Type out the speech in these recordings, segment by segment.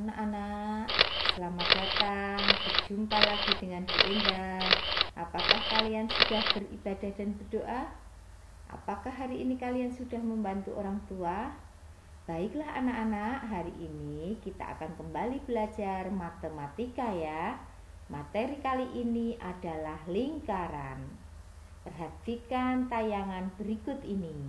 Anak-anak, selamat datang. Berjumpa lagi dengan Bu Indah. Apakah kalian sudah beribadah dan berdoa? Apakah hari ini kalian sudah membantu orang tua? Baiklah anak-anak, hari ini kita akan kembali belajar matematika ya. Materi kali ini adalah lingkaran. Perhatikan tayangan berikut ini.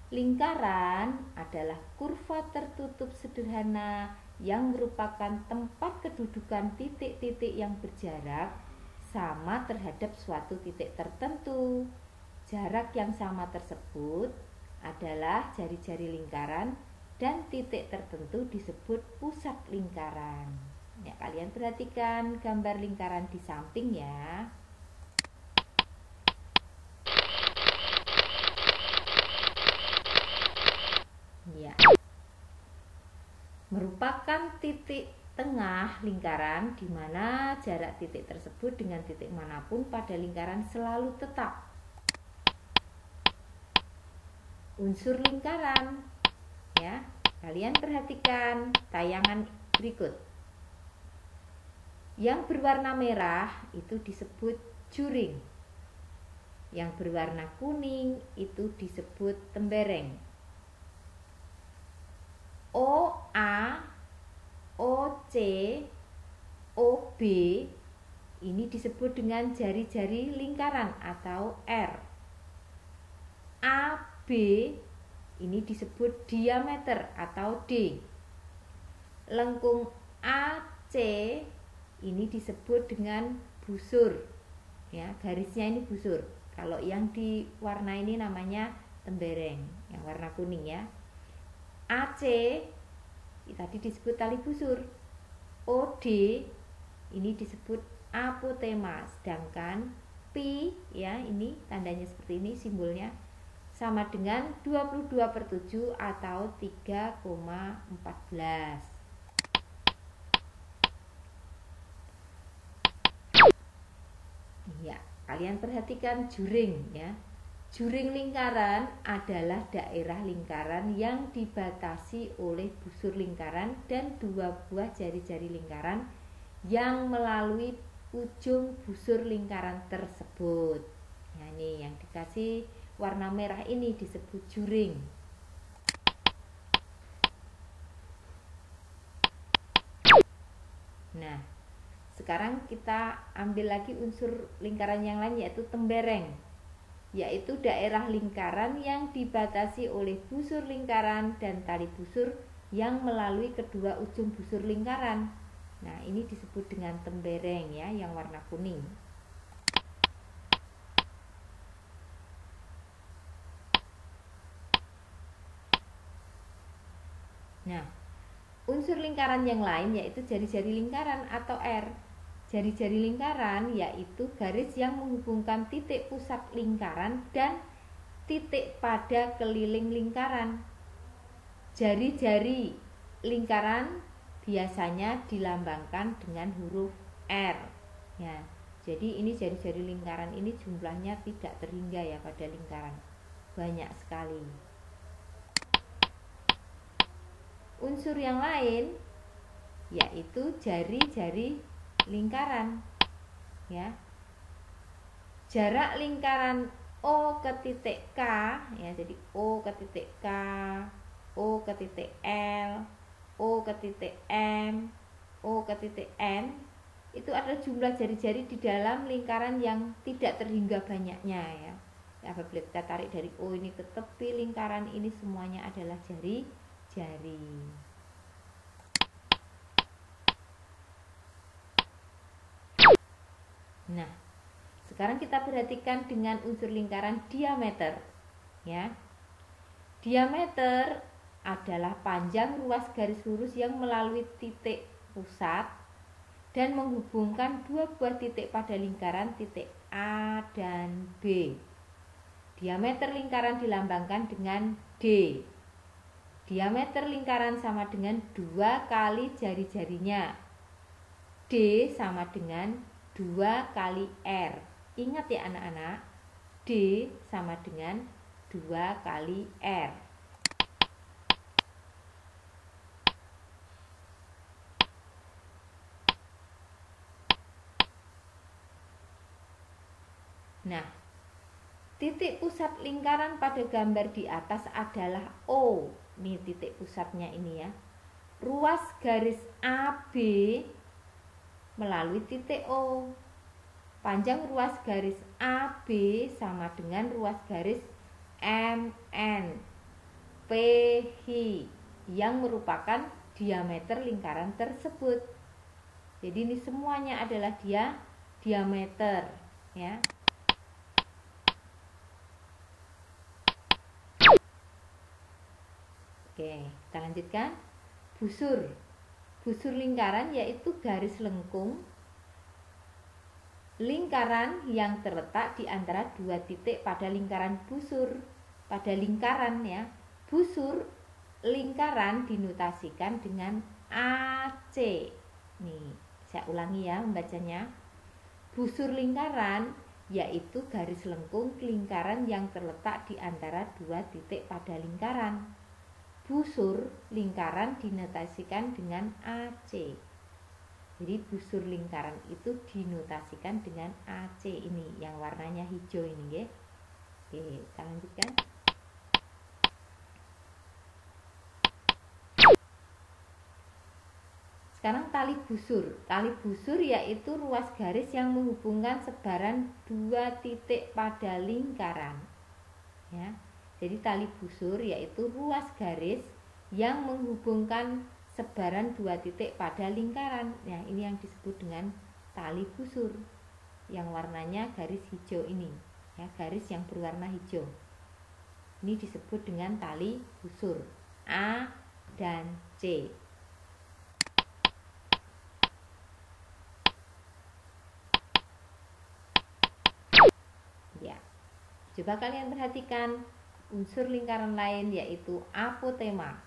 Lingkaran adalah kurva tertutup sederhana yang merupakan tempat kedudukan titik-titik yang berjarak sama terhadap suatu titik tertentu. Jarak yang sama tersebut adalah jari-jari lingkaran dan titik tertentu disebut pusat lingkaran. Ya, kalian perhatikan gambar lingkaran di samping ya. Ya. Merupakan titik tengah lingkaran di mana jarak titik tersebut dengan titik manapun pada lingkaran selalu tetap. Unsur lingkaran. Ya, kalian perhatikan tayangan berikut. Yang berwarna merah itu disebut juring. Yang berwarna kuning itu disebut tembereng. OA, OC, OB ini disebut dengan jari-jari lingkaran atau R. AB ini disebut diameter atau D. Lengkung AC ini disebut dengan busur. Ya, garisnya ini busur. Kalau yang di warna ini namanya tembereng, yang warna kuning ya. AC tadi disebut tali busur. OD ini disebut apotema, sedangkan pi ya ini tandanya seperti ini simbolnya sama dengan 22/7 atau 3,14. Ya, kalian perhatikan juring ya. Juring lingkaran adalah daerah lingkaran yang dibatasi oleh busur lingkaran dan dua buah jari-jari lingkaran yang melalui ujung busur lingkaran tersebut. Nah, ini yang dikasih warna merah ini disebut juring. Nah, sekarang kita ambil lagi unsur lingkaran yang lain yaitu tembereng, yaitu daerah lingkaran yang dibatasi oleh busur lingkaran dan tali busur yang melalui kedua ujung busur lingkaran. Nah, ini disebut dengan tembereng ya, yang warna kuning. Nah, unsur lingkaran yang lain yaitu jari-jari lingkaran atau R. Jari-jari lingkaran yaitu garis yang menghubungkan titik pusat lingkaran dan titik pada keliling lingkaran. Jari-jari lingkaran biasanya dilambangkan dengan huruf R. Ya, jadi ini jari-jari lingkaran ini jumlahnya tidak terhingga ya pada lingkaran, banyak sekali. Unsur yang lain yaitu jari-jari lingkaran ya. Jarak lingkaran O ke titik K ya, jadi O ke titik K, O ke titik L, O ke titik M, O ke titik N itu adalah jumlah jari-jari di dalam lingkaran yang tidak terhingga banyaknya ya. Apabila kita tarik dari O ini ke tepi lingkaran ini semuanya adalah jari-jari. Nah, sekarang kita perhatikan dengan unsur lingkaran diameter ya. Diameter adalah panjang ruas garis lurus yang melalui titik pusat dan menghubungkan dua buah titik pada lingkaran, titik A dan B. Diameter lingkaran dilambangkan dengan D. Diameter lingkaran sama dengan 2 kali jari-jarinya. D sama dengan 2 kali R. Ingat ya anak-anak, D sama dengan 2 kali R. Nah, titik pusat lingkaran pada gambar di atas adalah O. Nih titik pusatnya ini ya. Ruas garis AB melalui titik O. Panjang ruas garis AB sama dengan ruas garis MN PH yang merupakan diameter lingkaran tersebut. Jadi ini semuanya adalah diameter ya. Oke, kita lanjutkan. Busur lingkaran yaitu garis lengkung lingkaran yang terletak di antara dua titik pada lingkaran busur. Pada lingkaran ya, busur lingkaran dinotasikan dengan AC. Nih, saya ulangi ya membacanya. Busur lingkaran yaitu garis lengkung lingkaran yang terletak di antara dua titik pada lingkaran. Busur lingkaran dinotasikan dengan AC. Jadi busur lingkaran itu dinotasikan dengan AC ini yang warnanya hijau ini ya. Oke, kita lanjutkan. Sekarang tali busur. Tali busur yaitu ruas garis yang menghubungkan sebaran dua titik pada lingkaran. Ya. Jadi tali busur yaitu ruas garis yang menghubungkan sebaran dua titik pada lingkaran. Nah, ini yang disebut dengan tali busur. Yang warnanya garis hijau ini, ya, garis yang berwarna hijau. Ini disebut dengan tali busur A dan C. Ya. Coba kalian perhatikan unsur lingkaran lain yaitu apotema.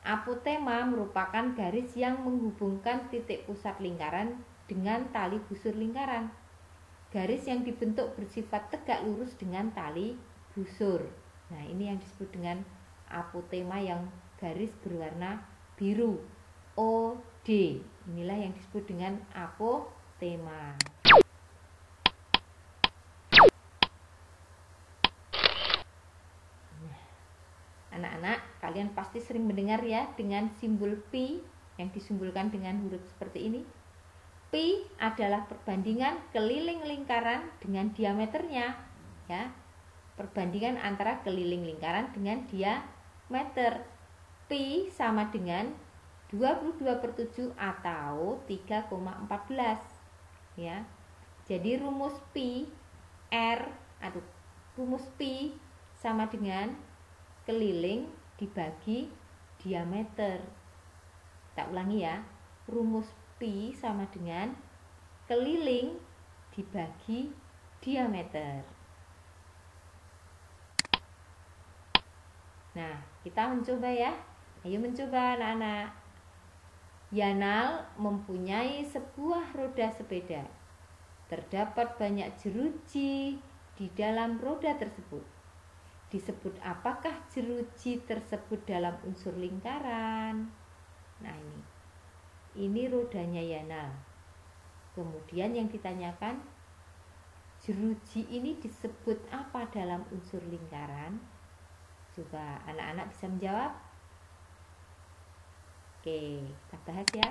Apotema merupakan garis yang menghubungkan titik pusat lingkaran dengan tali busur lingkaran. Garis yang dibentuk bersifat tegak lurus dengan tali busur. Nah, ini yang disebut dengan apotema yang garis berwarna biru. OD. Inilah yang disebut dengan apotema. Anak-anak, kalian pasti sering mendengar ya dengan simbol pi yang disimbolkan dengan huruf seperti ini. Pi adalah perbandingan keliling lingkaran dengan diameternya, ya. Perbandingan antara keliling lingkaran dengan diameter. Pi sama dengan 22/7 atau 3,14, ya. Jadi rumus pi rumus pi sama dengan keliling dibagi diameter. Kita ulangi ya. Rumus pi sama dengan keliling dibagi diameter. Nah, kita mencoba ya. Ayo mencoba anak-anak. Yanal mempunyai sebuah roda sepeda. Terdapat banyak jeruji di dalam roda tersebut. Disebut apakah jeruji tersebut dalam unsur lingkaran? Nah, ini rodanya Yanal. Kemudian yang ditanyakan, jeruji ini disebut apa dalam unsur lingkaran? Coba anak-anak bisa menjawab. Oke, kita bahas ya.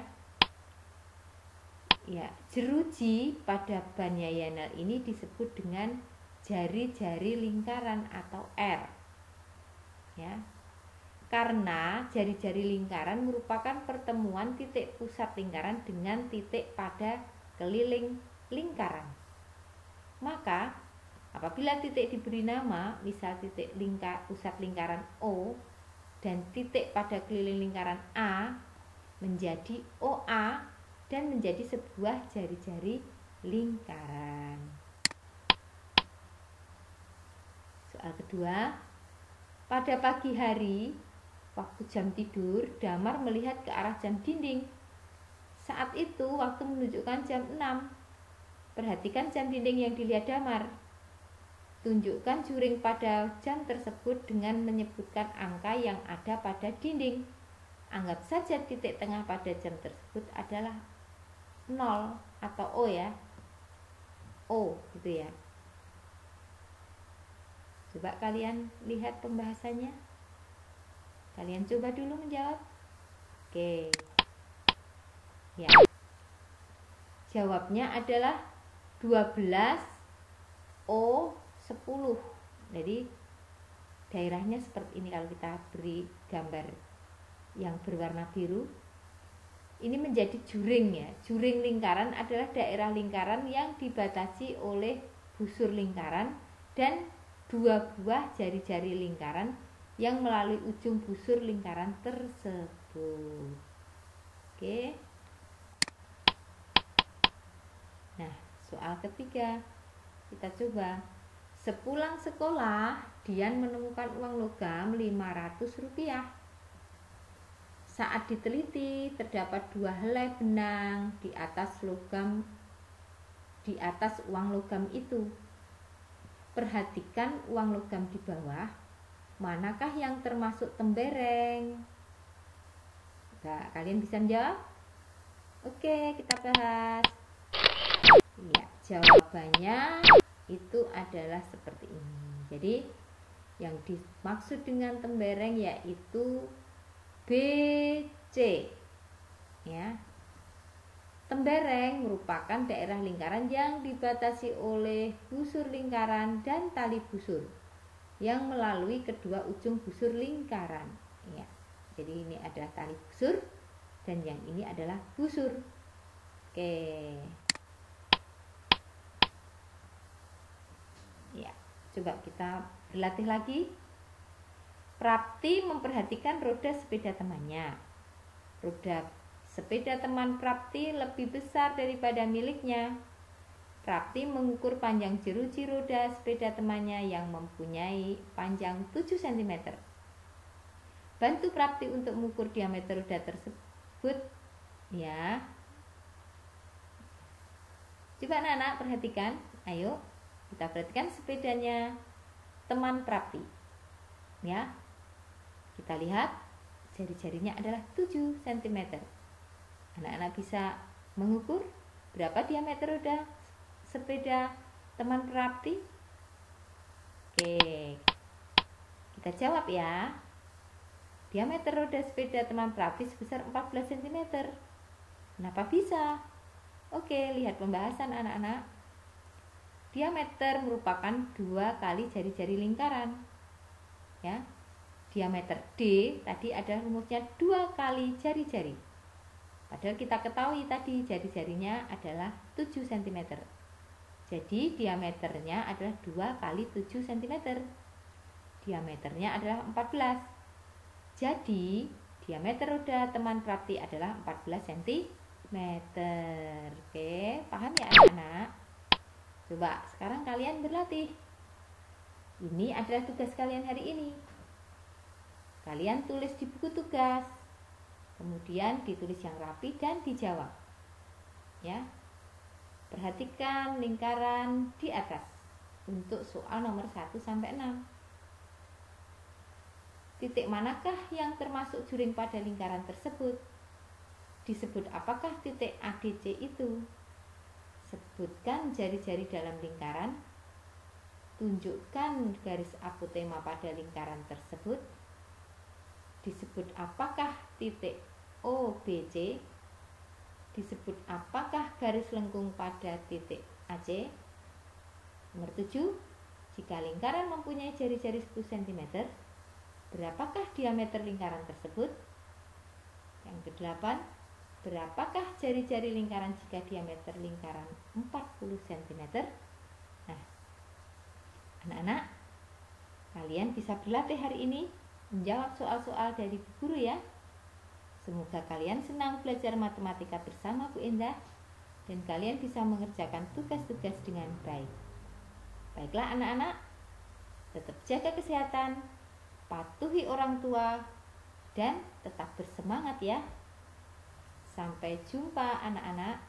Ya, jeruji pada bannya Yanal ini disebut dengan jari-jari lingkaran atau R, ya, karena jari-jari lingkaran merupakan pertemuan titik pusat lingkaran dengan titik pada keliling lingkaran. Maka apabila titik diberi nama, misal titik pusat lingkaran O dan titik pada keliling lingkaran A, menjadi OA dan menjadi sebuah jari-jari lingkaran. Soal kedua, pada pagi hari, waktu jam tidur, Damar melihat ke arah jam dinding. Saat itu waktu menunjukkan jam 6. Perhatikan jam dinding yang dilihat Damar. Tunjukkan juring pada jam tersebut dengan menyebutkan angka yang ada pada dinding. Anggap saja titik tengah pada jam tersebut adalah 0 atau O ya. O gitu ya. Coba kalian lihat pembahasannya. Kalian coba dulu menjawab. Oke. Ya. Jawabnya adalah 12 O10. Jadi daerahnya seperti ini kalau kita beri gambar yang berwarna biru. Ini menjadi juring ya. Juring lingkaran adalah daerah lingkaran yang dibatasi oleh busur lingkaran dan 2 buah jari-jari lingkaran yang melalui ujung busur lingkaran tersebut. Oke. Nah, soal ketiga kita coba. Sepulang sekolah, Dian menemukan uang logam Rp500. Saat diteliti, terdapat 2 helai benang di atas uang logam itu. Perhatikan uang logam di bawah, manakah yang termasuk tembereng? Nah, kalian bisa menjawab? Oke, kita bahas. Ya, jawabannya itu adalah seperti ini. Jadi yang dimaksud dengan tembereng yaitu BC. Ya. Tembereng merupakan daerah lingkaran yang dibatasi oleh busur lingkaran dan tali busur yang melalui kedua ujung busur lingkaran. Ya. Jadi ini adalah tali busur dan yang ini adalah busur. Oke. Ya, coba kita berlatih lagi. Prapti memperhatikan roda sepeda temannya. Roda sepeda teman Prapti lebih besar daripada miliknya. Prapti mengukur panjang jeruji roda sepeda temannya yang mempunyai panjang 7 cm. Bantu Prapti untuk mengukur diameter roda tersebut. Ya. Coba anak-anak perhatikan. Ayo, kita perhatikan sepedanya teman Prapti. Ya. Kita lihat jari-jarinya adalah 7 cm. Anak-anak bisa mengukur berapa diameter roda sepeda teman Prapti? Oke. Kita jawab ya. Diameter roda sepeda teman Prapti sebesar 14 cm. Kenapa bisa? Oke, lihat pembahasan anak-anak. Diameter merupakan 2 kali jari-jari lingkaran. Ya. Diameter D tadi adalah rumusnya 2 kali jari-jari. Padahal kita ketahui tadi jari-jarinya adalah 7 cm. Jadi diameternya adalah 2 kali 7 cm. Diameternya adalah 14. Jadi diameter roda teman Prapti adalah 14 cm. Oke, paham ya anak-anak? Coba sekarang kalian berlatih. Ini adalah tugas kalian hari ini. Kalian tulis di buku tugas, kemudian ditulis yang rapi dan dijawab. Ya, perhatikan lingkaran di atas untuk soal nomor 1 sampai 6. Titik manakah yang termasuk juring pada lingkaran tersebut? Disebut apakah titik ADC itu? Sebutkan jari-jari dalam lingkaran. Tunjukkan garis apotema pada lingkaran tersebut. Disebut apakah titik OBC? Disebut apakah garis lengkung pada titik AC? Nomor 7, jika lingkaran mempunyai jari-jari 10 cm, berapakah diameter lingkaran tersebut? Yang ke-8, berapakah jari-jari lingkaran jika diameter lingkaran 40 cm? Nah, anak-anak, kalian bisa berlatih hari ini menjawab soal-soal dari Bu Guru ya. Semoga kalian senang belajar matematika bersama Bu Endah dan kalian bisa mengerjakan tugas-tugas dengan baik. Baiklah anak-anak, tetap jaga kesehatan, patuhi orang tua, dan tetap bersemangat ya. Sampai jumpa anak-anak.